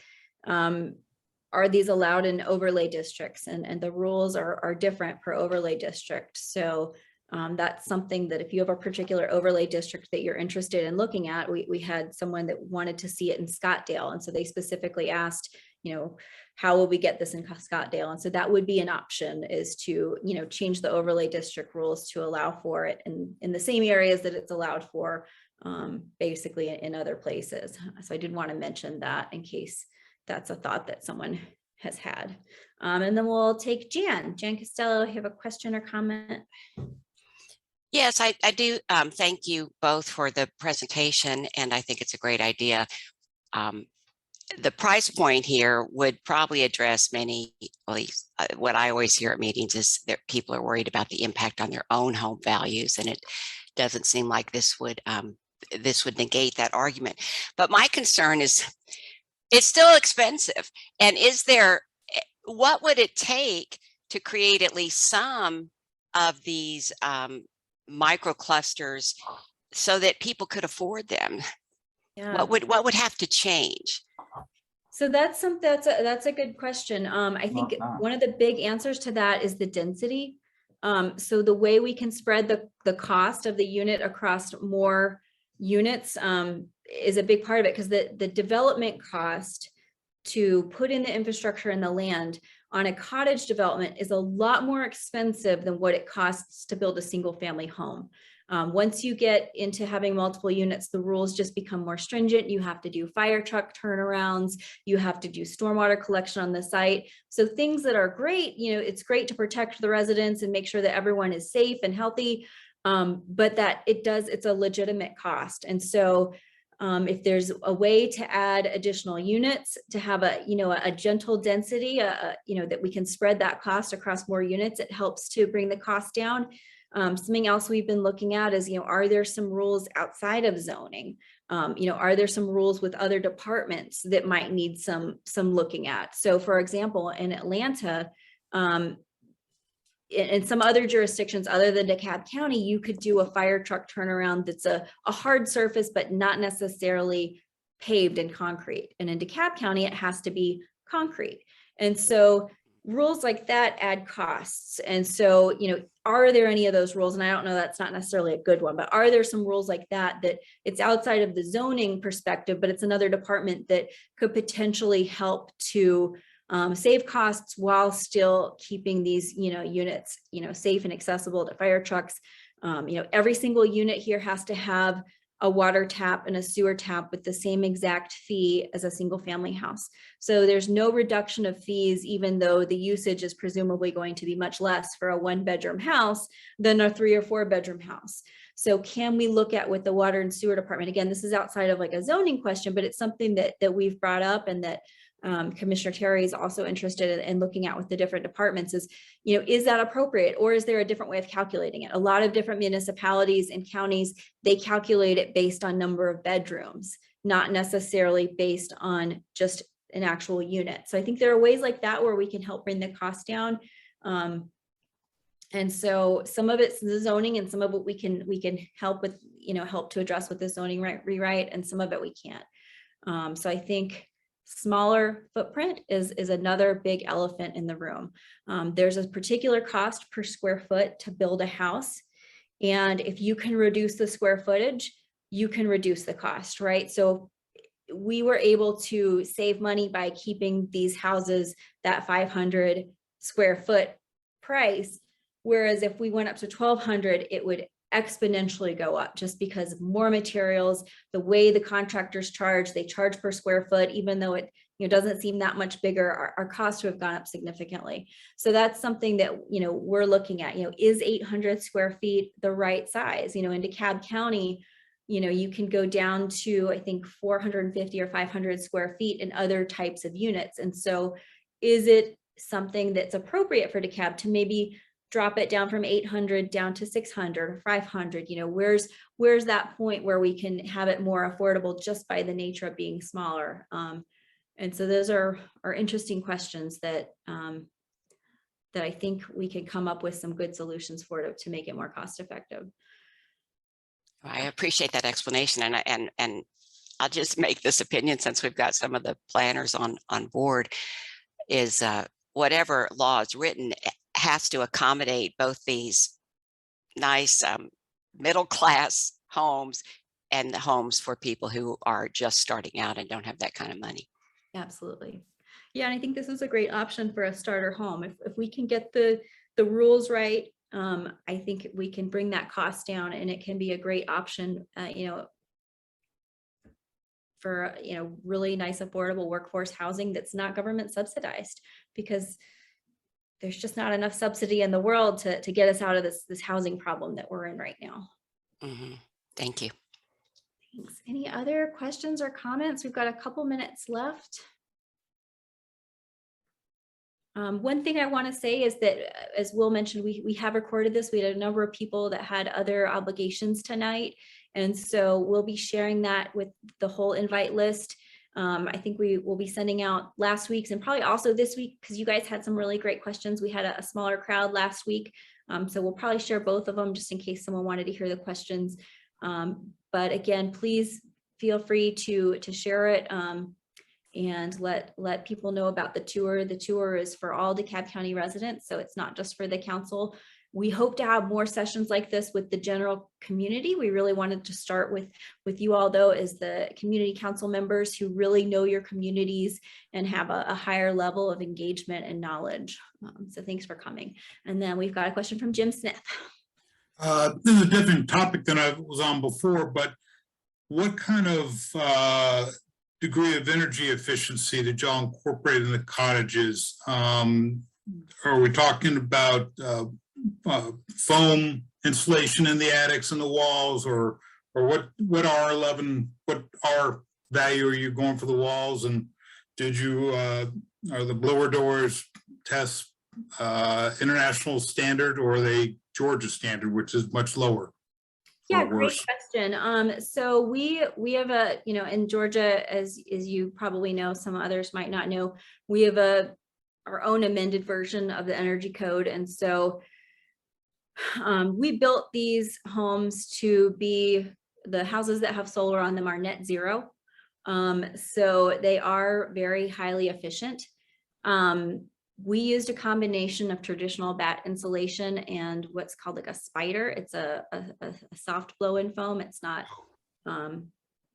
are these allowed in overlay districts? And the rules are different per overlay district. So that's something that if you have a particular overlay district that you're interested in looking at, we had someone that wanted to see it in Scottsdale. And so they specifically asked, how will we get this in Scottsdale? And so that would be an option, is to, change the overlay district rules to allow for it in the same areas that it's allowed for, basically in other places. So I did want to mention that in case that's a thought that someone has had. And then we'll take Jan Costello. You have a question or comment? Yes, I do. Thank you both for the presentation, and I think it's a great idea. The price point here would probably address many, at least what I always hear at meetings is that people are worried about the impact on their own home values, and it doesn't seem like this would negate that argument. But my concern is it's still expensive, and what would it take to create at least some of these micro clusters so that people could afford them? Yeah. What would have to change? So that's a good question. I think one of the big answers to that is the density. So the way we can spread the cost of the unit across more units is a big part of it, because the development cost to put in the infrastructure and the land on a cottage development is a lot more expensive than what it costs to build a single family home. Once you get into having multiple units, the rules just become more stringent. You have to do fire truck turnarounds. You have to do stormwater collection on the site. So things that are great, it's great to protect the residents and make sure that everyone is safe and healthy, but that it's a legitimate cost. And so if there's a way to add additional units to have a gentle density, that we can spread that cost across more units, it helps to bring the cost down. Something else we've been looking at is, are there some rules outside of zoning? Are there some rules with other departments that might need some looking at? So for example, in Atlanta, in some other jurisdictions other than DeKalb County, you could do a fire truck turnaround that's a hard surface, but not necessarily paved in concrete. And in DeKalb County, it has to be concrete. And so rules like that add costs. And so, are there any of those rules? And I don't know, that's not necessarily a good one, but are there some rules like that it's outside of the zoning perspective, but it's another department that could potentially help to save costs while still keeping these, units, safe and accessible to fire trucks. Every single unit here has to have a water tap and a sewer tap with the same exact fee as a single family house. So there's no reduction of fees, even though the usage is presumably going to be much less for a 1-bedroom house than a 3 or 4 bedroom house. So can we look at with the water and sewer department? Again, this is outside of like a zoning question, but it's something that we've brought up, and that Commissioner Terry is also interested in looking at with the different departments is, is that appropriate, or is there a different way of calculating it? A lot of different municipalities and counties, they calculate it based on number of bedrooms, not necessarily based on just an actual unit. So I think there are ways like that where we can help bring the cost down. And so some of it's the zoning, and some of it we can help with, help to address with the zoning rewrite, and some of it we can't. So I think smaller footprint is another big elephant in the room. There's a particular cost per square foot to build a house. And if you can reduce the square footage, you can reduce the cost, right? So we were able to save money by keeping these houses that 500 square foot price. Whereas if we went up to 1,200, it would exponentially go up, just because more materials, the way the contractors charge, they charge per square foot, even though it doesn't seem that much bigger, our costs have gone up significantly. So that's something that we're looking at. Is 800 square feet the right size? In DeKalb County, you can go down to, I think, 450 or 500 square feet in other types of units. And so is it something that's appropriate for DeKalb to maybe drop it down from 800 down to 600 or 500? Where's that point where we can have it more affordable just by the nature of being smaller? And so those are interesting questions that I think we can come up with some good solutions for to make it more cost effective. I appreciate that explanation, and I'll just make this opinion, since we've got some of the planners on board, is whatever law is written has to accommodate both these nice middle class homes and the homes for people who are just starting out and don't have that kind of money. Absolutely. Yeah, and I think this is a great option for a starter home. If we can get the rules right, I think we can bring that cost down, and it can be a great option, for, really nice, affordable workforce housing that's not government subsidized, because there's just not enough subsidy in the world to get us out of this housing problem that we're in right now. Mhm. Thank you. Thanks. Any other questions or comments? We've got a couple minutes left. One thing I want to say is that, as Will mentioned, we have recorded this. We had a number of people that had other obligations tonight. And so we'll be sharing that with the whole invite list. I think we will be sending out last week's and probably also this week, because you guys had some really great questions. We had a smaller crowd last week. So we'll probably share both of them just in case someone wanted to hear the questions. But again, please feel free to share it. And let people know about the tour. The tour is for all DeKalb County residents, so it's not just for the council. We hope to have more sessions like this with the general community. We really wanted to start with you all, though, as the community council members who really know your communities and have a higher level of engagement and knowledge. So thanks for coming. And then we've got a question from Jim Smith. This is a different topic than I was on before, but what kind of degree of energy efficiency did y'all incorporate in the cottages? Are we talking about foam insulation in the attics and the walls, or what R value are you going for the walls? And did you are the blower doors test international standard, or are they Georgia standard, which is much lower? Yeah, great question. So we have in Georgia, as you probably know, some others might not know, we have our own amended version of the energy code. And so we built these homes to be, the houses that have solar on them are net zero. So they are very highly efficient. We used a combination of traditional batt insulation and what's called like a spider. It's a soft blow-in foam. It's not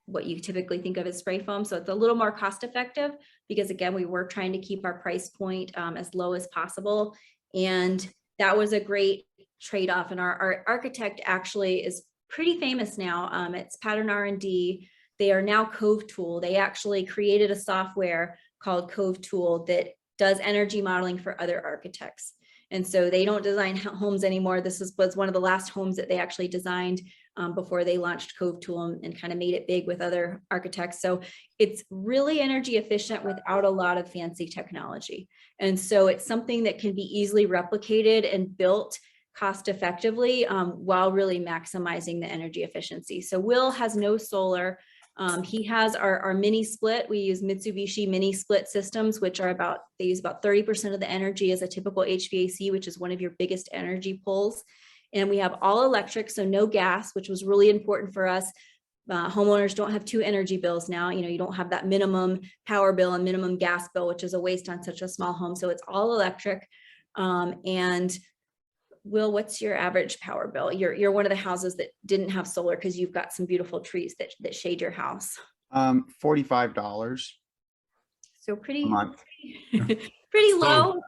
what you typically think of as spray foam. So it's a little more cost effective because, again, we were trying to keep our price point as low as possible. And that was a great trade-off. And our architect actually is pretty famous now. It's Pattern R&D. They are now Cove Tool. They actually created a software called Cove Tool that does energy modeling for other architects. And so they don't design homes anymore. This was one of the last homes that they actually designed before they launched Cove Tool and kind of made it big with other architects. So it's really energy efficient without a lot of fancy technology. And so it's something that can be easily replicated and built cost effectively while really maximizing the energy efficiency. So Will has no solar. He has our mini split. We use Mitsubishi mini split systems, which are they use about 30% of the energy as a typical HVAC, which is one of your biggest energy pulls. And we have all electric, so no gas, which was really important for us. Homeowners don't have two energy bills now. You don't have that minimum power bill and minimum gas bill, which is a waste on such a small home. So it's all electric. And Will, what's your average power bill? You're one of the houses that didn't have solar because you've got some beautiful trees that shade your house. $45. So pretty A month. pretty low.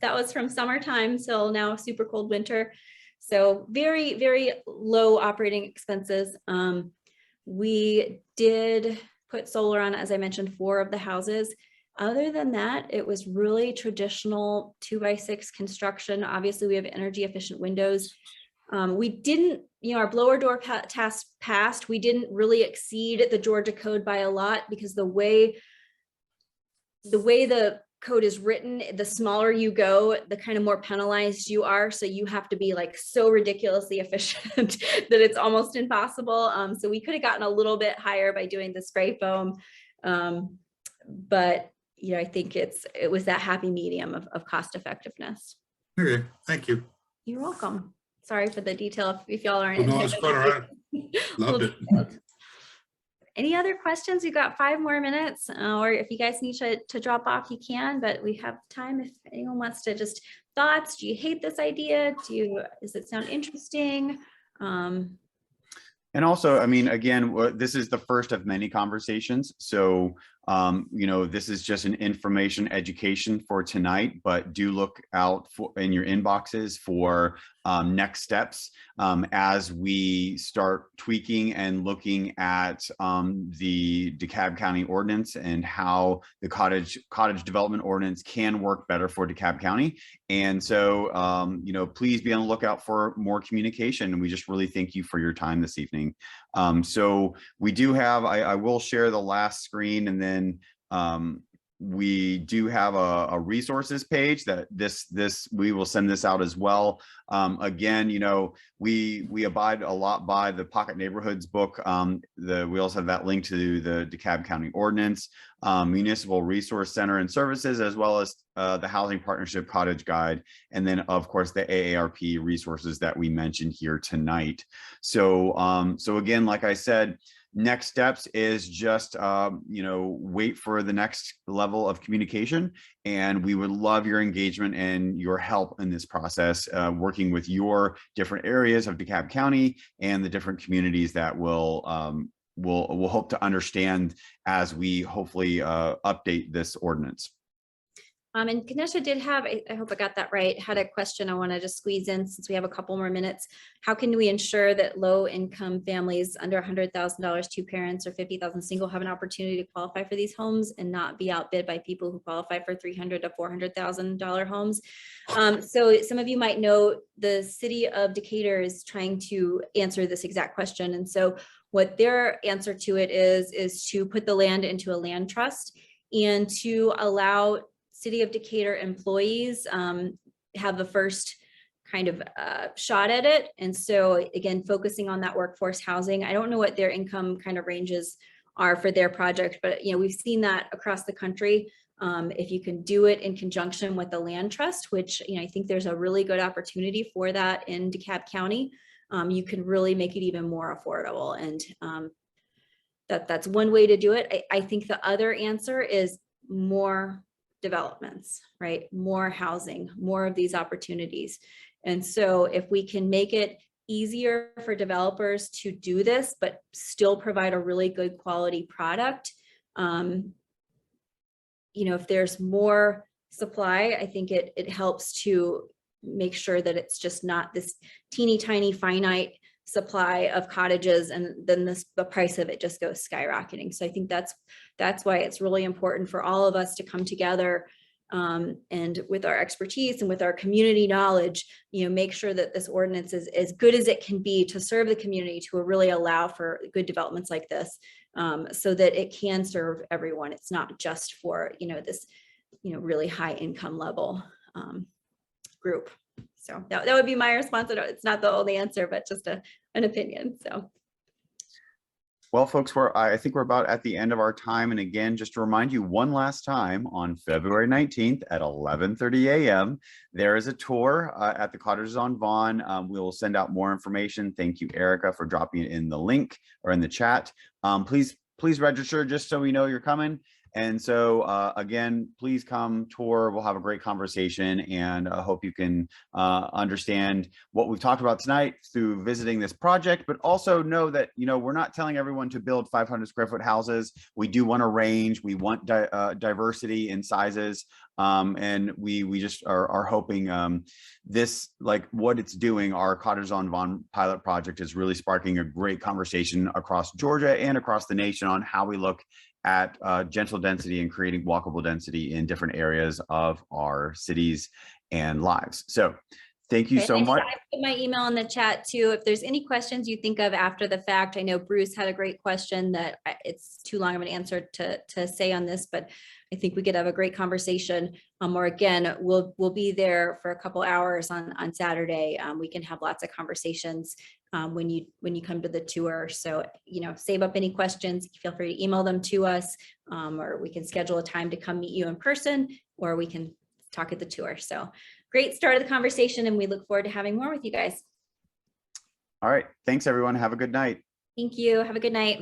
That was from summertime till now super cold winter. So very, very low operating expenses. We did put solar on, as I mentioned, 4 of the houses. Other than that, it was really traditional 2x6 construction. Obviously, we have energy efficient windows. We didn't, our blower door test passed. We didn't really exceed the Georgia code by a lot because the way the code is written, the smaller you go, the kind of more penalized you are. So you have to be like so ridiculously efficient that it's almost impossible. So we could have gotten a little bit higher by doing the spray foam. But I think it was that happy medium of cost effectiveness. Okay, thank you. You're welcome. Sorry for the detail if y'all aren't. No, it's quite all right. Loved it. Any other questions? We've got 5 more minutes, or if you guys need to drop off, you can, but we have time if anyone wants to just thoughts. Do you hate this idea? Does it sound interesting? And also, I mean, again, this is the first of many conversations. So You know, this is just an information education for tonight, but do look out for in your inboxes for next steps as we start tweaking and looking at the DeKalb County ordinance and how the cottage development ordinance can work better for DeKalb County. And so, you know, please be on the lookout for more communication. And we just really thank you for your time this evening. So we do have, I will share the last screen, and then we do have a resources page that we will send this out as well. Again, you know, we abide a lot by the Pocket Neighborhoods book. We also have that link to the DeKalb County Ordinance, Municipal Resource Center and Services, as well as the Housing Partnership Cottage Guide, and then of course the AARP resources that we mentioned here tonight. So, so again, like I said, next steps is just, you know, wait for the next level of communication. And we would love your engagement and your help in this process, working with your different areas of DeKalb County and the different communities that we'll hope to understand as we hopefully update this ordinance. And Kanesha did have, I hope I got that right, had a question I want to just squeeze in since we have a couple more minutes. How can we ensure that low income families under $100,000, two parents, or 50,000 single have an opportunity to qualify for these homes and not be outbid by people who qualify for $300,000 to $400,000 homes? So some of you might know the city of Decatur is trying to answer this exact question. And so what their answer to it is to put the land into a land trust and to allow City of Decatur employees have the first kind of shot at it. And so again, focusing on that workforce housing. I don't know what their income kind of ranges are for their project, but you know, we've seen that across the country. If you can do it in conjunction with the land trust, which, you know, I think there's a really good opportunity for that in DeKalb County, you can really make it even more affordable. And that's one way to do it. I think the other answer is more developments, right? More housing, more of these opportunities. And so if we can make it easier for developers to do this, but still provide a really good quality product, you know, if there's more supply, I think it helps to make sure that it's just not this teeny tiny finite supply of cottages, and then the price of it just goes skyrocketing. So I think that's why it's really important for all of us to come together and with our expertise and with our community knowledge, you know, make sure that this ordinance is as good as it can be to serve the community, to really allow for good developments like this, so that it can serve everyone. It's not just for, you know, this, you know, really high income level group. So that would be my response. It's not the only answer, but just an opinion. So. Well, folks, I think we're about at the end of our time. And again, just to remind you one last time, on February 19th at 11:30 a.m., there is a tour at the Cottages on Vaughn. We will send out more information. Thank you, Erica, for dropping it in the link or in the chat. Please register just so we know you're coming. And so again, please come tour. We'll have a great conversation, and I hope you can understand what we've talked about tonight through visiting this project, but also know that, you know, we're not telling everyone to build 500 square foot houses. We do want a range. We want diversity in sizes. And we just are hoping this, like what it's doing, our Cottage on Vaughn pilot project is really sparking a great conversation across Georgia and across the nation on how we look at gentle density and creating walkable density in different areas of our cities and lives. So thank you so much. I put my email in the chat too. If there's any questions you think of after the fact, I know Bruce had a great question that it's too long of an answer to say on this, but I think we could have a great conversation. Or again, we'll be there for a couple hours on Saturday. We can have lots of conversations when you come to the tour. So, you know, save up any questions, feel free to email them to us, or we can schedule a time to come meet you in person, or we can talk at the tour. So great start of the conversation, and we look forward to having more with you guys. All right. Thanks, everyone. Have a good night. Thank you. Have a good night.